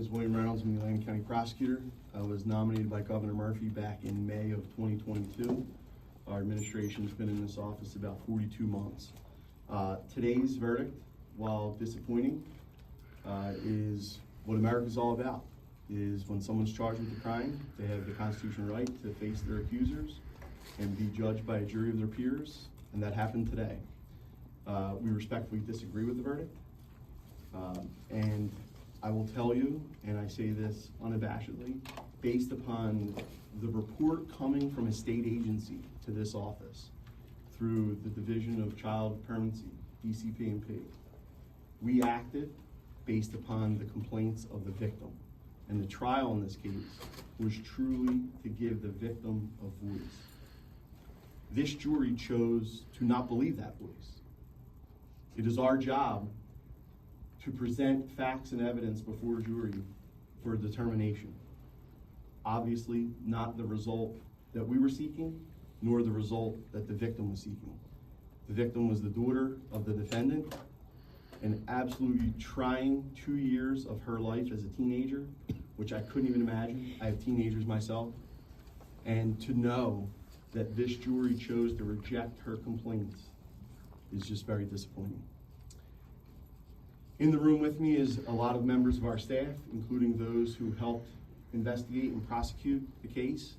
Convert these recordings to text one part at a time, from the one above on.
Is William Reynolds, I'm the County Prosecutor. I was nominated by Governor Murphy back in May of 2022. Our administration's been in this office about 42 months. Today's verdict, while disappointing, is what America's all about. Is when someone's charged with a crime, they have the constitutional right to face their accusers and be judged by a jury of their peers, and that happened today. We respectfully disagree with the verdict, and I will tell you, and I say this unabashedly, based upon the report coming from a state agency to this office through the Division of Child Permanency, DCP&P, we acted based upon the complaints of the victim. And the trial in this case was truly to give the victim a voice. This jury chose to not believe that voice. It is our job to present facts and evidence before a jury for a determination. Obviously, not the result that we were seeking, nor the result that the victim was seeking. The victim was the daughter of the defendant, and absolutely trying 2 years of her life as a teenager, which I couldn't even imagine. I have teenagers myself. And to know that this jury chose to reject her complaints is just very disappointing. In the room with me is a lot of members of our staff, including those who helped investigate and prosecute the case.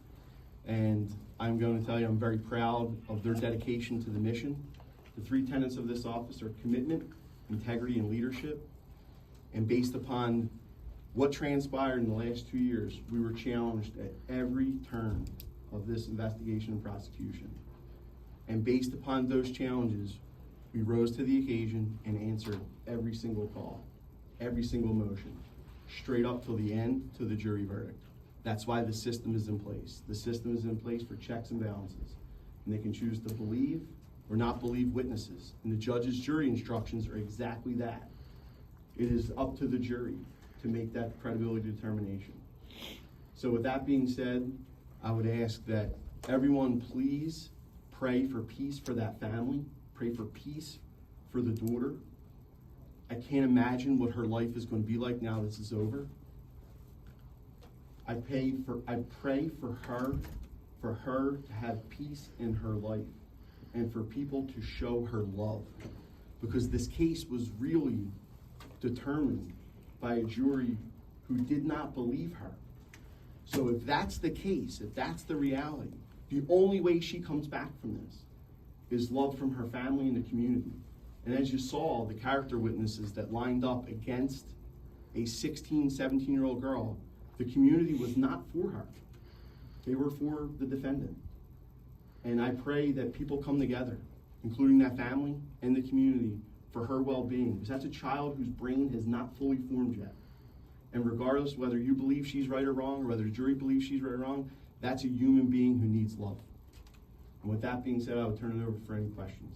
And I'm going to tell you, I'm very proud of their dedication to the mission. The three tenets of this office are commitment, integrity, and leadership. And based upon what transpired in the last 2 years, we were challenged at every turn of this investigation and prosecution. And based upon those challenges, we rose to the occasion and answered every single call, every single motion, straight up till the end, to the jury verdict. That's why the system is in place. The system is in place for checks and balances. And they can choose to believe or not believe witnesses. And the judge's jury instructions are exactly that. It is up to the jury to make that credibility determination. So with that being said, I would ask that everyone please pray for peace for that family. Pray for peace for the daughter. I can't imagine what her life is going to be like now this is over. I pray for her to have peace in her life and for people to show her love, because this case was really determined by a jury who did not believe her. So if that's the case, if that's the reality, the only way she comes back from this is love from her family and the community. And as you saw, the character witnesses that lined up against a 16, 17-year-old girl, the community was not for her. They were for the defendant. And I pray that people come together, including that family and the community, for her well-being, because that's a child whose brain has not fully formed yet. And regardless whether you believe she's right or wrong, or whether the jury believes she's right or wrong, that's a human being who needs love. And with that being said, I will turn it over for any questions.